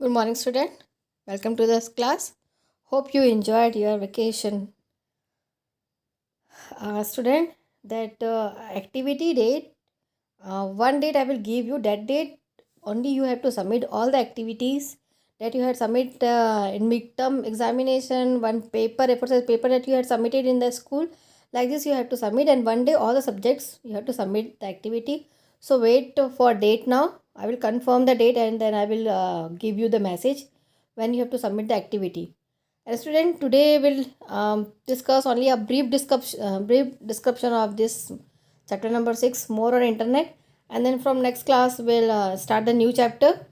Good morning, student. Welcome to this class. Hope you enjoyed your vacation. Student, that activity date, one date I will give you. That date only you have to submit all the activities that you had submit in midterm examination, one paper, reference paper that you had submitted in the school. Like this, you have to submit, and one day all the subjects you have to submit the activity. So wait for date now. I will confirm the date and then I will give you the message when you have to submit the activity. And student, today we'll discuss only a brief description of this chapter number 6, more on internet, and then from next class we'll start the new chapter.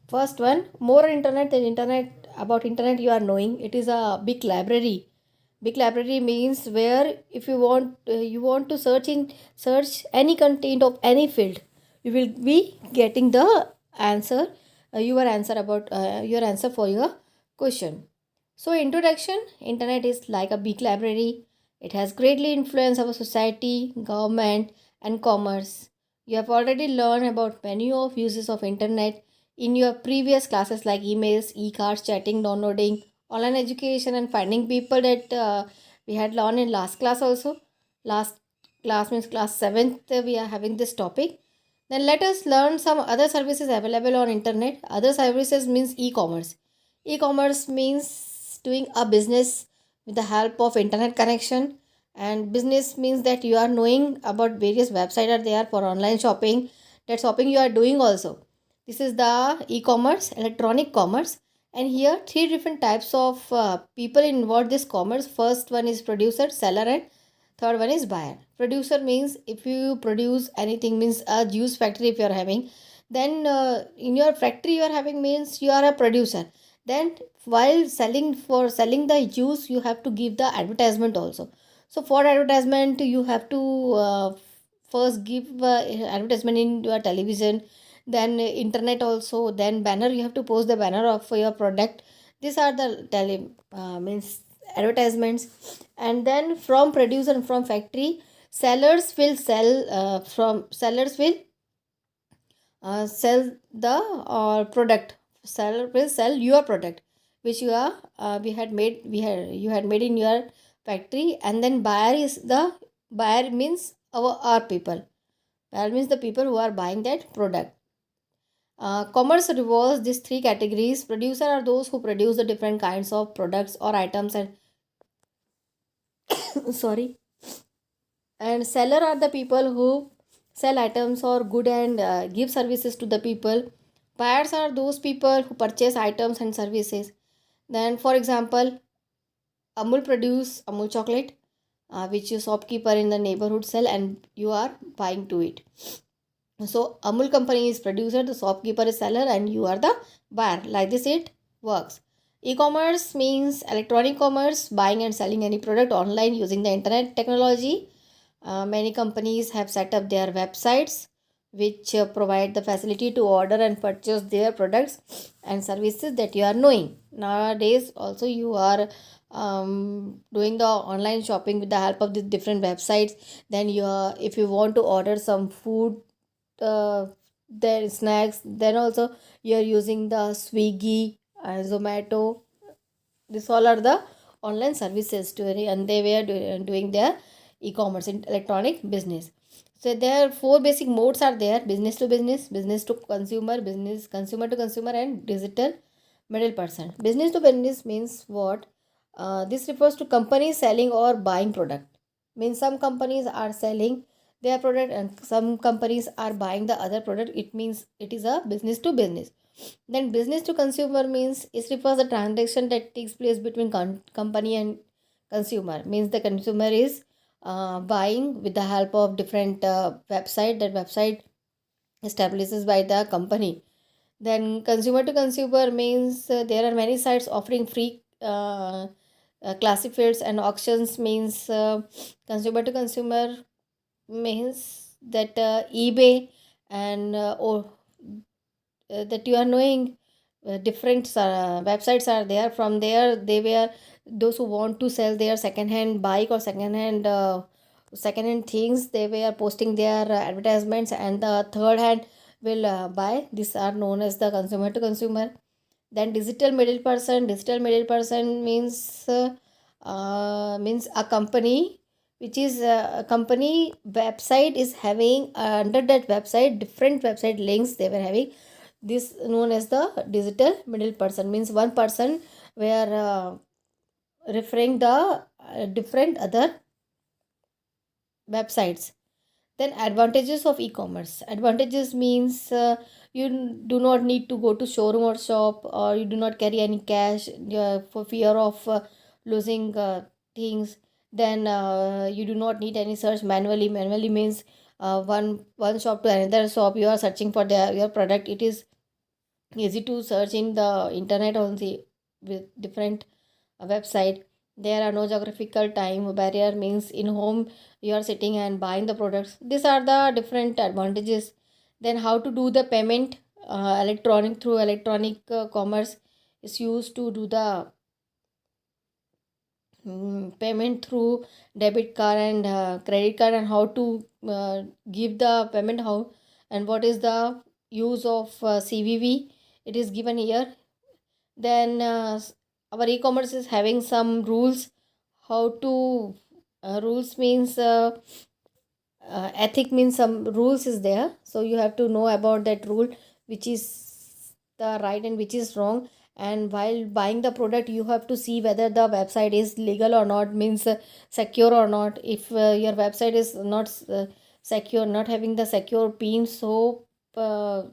First one, more on internet. Than internet, about internet you are knowing, it is a big library. Big library means where if you want to search any content of any field, you will be getting the answer, your answer for your question. So introduction, internet is like a big library. It has greatly influenced our society, government, and commerce. You have already learned about many of uses of internet in your previous classes like emails, e-cards, chatting, downloading, online education, and finding people that we had learned in last class also. Last class means class 7th, we are having this topic. Then let us learn some other services available on internet. Other services means e-commerce. E-commerce means doing a business with the help of internet connection, and business means that you are knowing about various websites are there for online shopping. That shopping you are doing also. This is the e-commerce, electronic commerce, and here three different types of people involved this commerce. First one is producer, seller, and third one is buyer. Producer means if you produce anything, means a juice factory if you are having, then in your factory you are having means you are a producer. Then while selling the juice, you have to give the advertisement also. So for advertisement you have to first give advertisement in your television, then internet also, then banner, you have to post the banner of your product. These are the means advertisements. And then from producer and from factory, sellers will sell the product. Seller will sell your product which you had made in your factory. And then buyer means our people. Buyer means the people who are buying that product. Commerce revolves these three categories. Producer are those who produce the different kinds of products or items, and sorry, and seller are the people who sell items or good and give services to the people. Buyers are those people who purchase items and services. Then for example, Amul produce Amul chocolate, which your shopkeeper in the neighborhood sell and you are buying to it. So Amul company is producer, the shopkeeper is seller, and you are the buyer. Like this it works. E-commerce means electronic commerce, buying and selling any product online using the internet technology. Many companies have set up their websites which provide the facility to order and purchase their products and services that you are knowing. Nowadays, also you are doing the online shopping with the help of the different websites. Then if you want to order some food, then snacks, then also you are using the Swiggy and Zomato. This all are the online services and they were doing their e-commerce in electronic business. So there are four basic modes are there: business to business, business to consumer, business consumer to consumer, and digital middle person. Business to business means what? This refers to companies selling or buying product. Means some companies are selling their product and some companies are buying the other product. It means it is a business to business. Then business to consumer means it refers the transaction that takes place between company and consumer. Means the consumer is buying with the help of different website. That website establishes by the company. Then consumer to consumer means there are many sites offering free classic fields and auctions. Means consumer to consumer means that eBay and that you are knowing different websites are there. From there they were those who want to sell their second hand bike or second hand things, they were posting their advertisements. And the third hand will buy. These are known as the consumer to consumer. Then digital middle person. Digital middle person means a company which is a company website is having under that website different website links they were having. This known as the digital middle person, means one person where referring the different other websites. Then advantages of e-commerce. Advantages means you do not need to go to showroom or shop, or you do not carry any cash for fear of losing things. Then you do not need any search manually. Manually means one shop to another shop you are searching for your product. It is easy to search in the internet only with different website. There are no geographical time barrier, means in home you are sitting and buying the products. These are the different advantages. Then how to do the payment. Electronic, through electronic commerce is used to do the payment through debit card and credit card, and how to give the payment, how and what is the use of CVV, it is given here. Then our e-commerce is having some rules. How to rules means ethic, means some rules is there, so you have to know about that rule, which is the right and which is wrong. And while buying the product you have to see whether the website is legal or not, means secure or not. If your website is not secure, not having the secure pin, so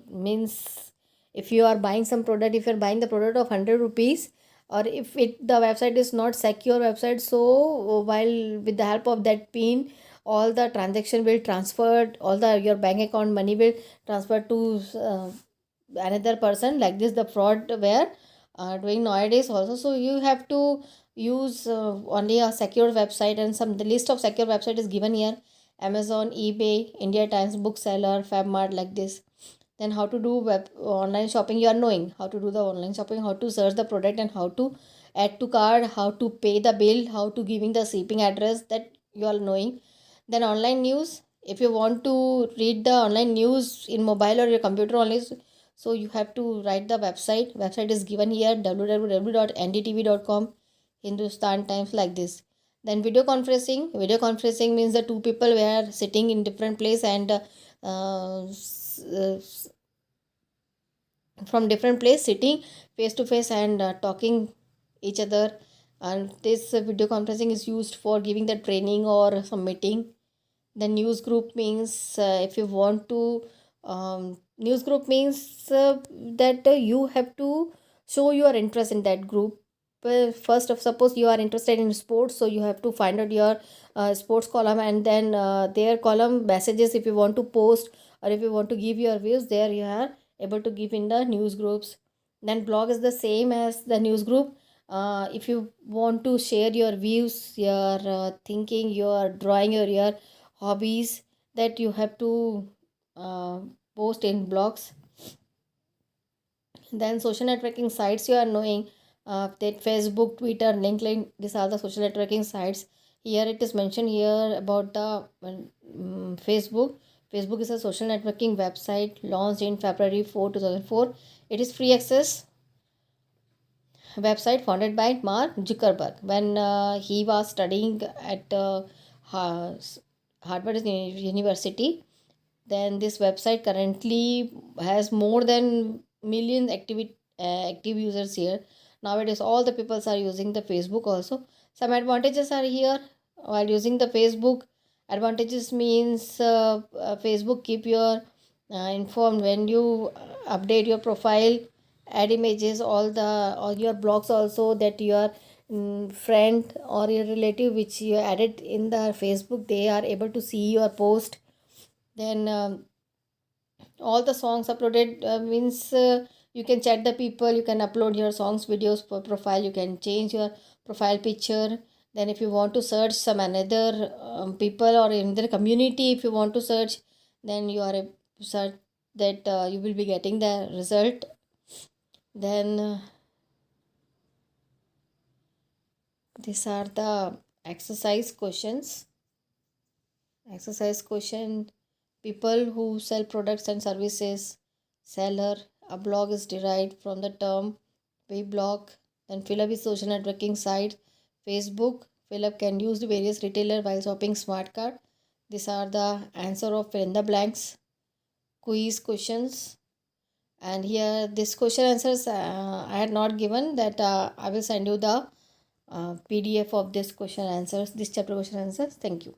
means if you are buying some product, if you're buying the product of 100 rupees, or if the website is not secure website, so while with the help of that pin all the transaction will transferred, all the your bank account money will transfer to another person. Like this the fraud were doing nowadays also. So you have to use only a secure website, and some the list of secure website is given here: Amazon, eBay, India Times Bookseller, Fabmart, like this. Then how to do web online shopping, you are knowing how to do the online shopping, how to search the product, and how to add to cart, how to pay the bill, how to giving the shipping address, that you are knowing. Then online news, if you want to read the online news in mobile or your computer only, so you have to write the website is given here: www.ndtv.com, Hindustan Times, like this. Then video conferencing means the two people were sitting in different place, and from different place sitting face to face and talking each other. And this video conferencing is used for giving the training or some meeting. The news group means if you want to news group means that you have to show your interest in that group. First of suppose you are interested in sports, so you have to find out your sports column, and then their column messages if you want to post, or if you want to give your views, there you are able to give in the news groups. Then blog is the same as the news group. If you want to share your views, your thinking, your drawing, your hobbies, that you have to uh, post in blogs. Then social networking sites, you are knowing that Facebook, Twitter, LinkedIn, these are the social networking sites. Here it is mentioned here about the Facebook. Facebook is a social networking website launched in February 4, 2004. It is free access website founded by Mark Zuckerberg when he was studying at Harvard University. Then this website currently has more than million active users here. Nowadays all the people are using the Facebook also. Some advantages are here while using the Facebook. Advantages means Facebook keep your informed when you update your profile, add images, all your blogs also, that your friend or your relative which you added in the Facebook, they are able to see your post. Then all the songs uploaded means you can chat the people, you can upload your songs videos for profile, you can change your profile picture. Then if you want to search some another people or in their community, if you want to search, then you are a search that you will be getting the result. Then these are the exercise questions. Exercise question: people who sell products and services seller. A blog is derived from the term weblog. Then Philip is social networking site. Facebook. Philip can use the various retailer while shopping smart card. These are the answer of fill in the blanks quiz questions. And here this question answers I had not given that. I will send you the PDF of this question answers, this chapter question answers. Thank you.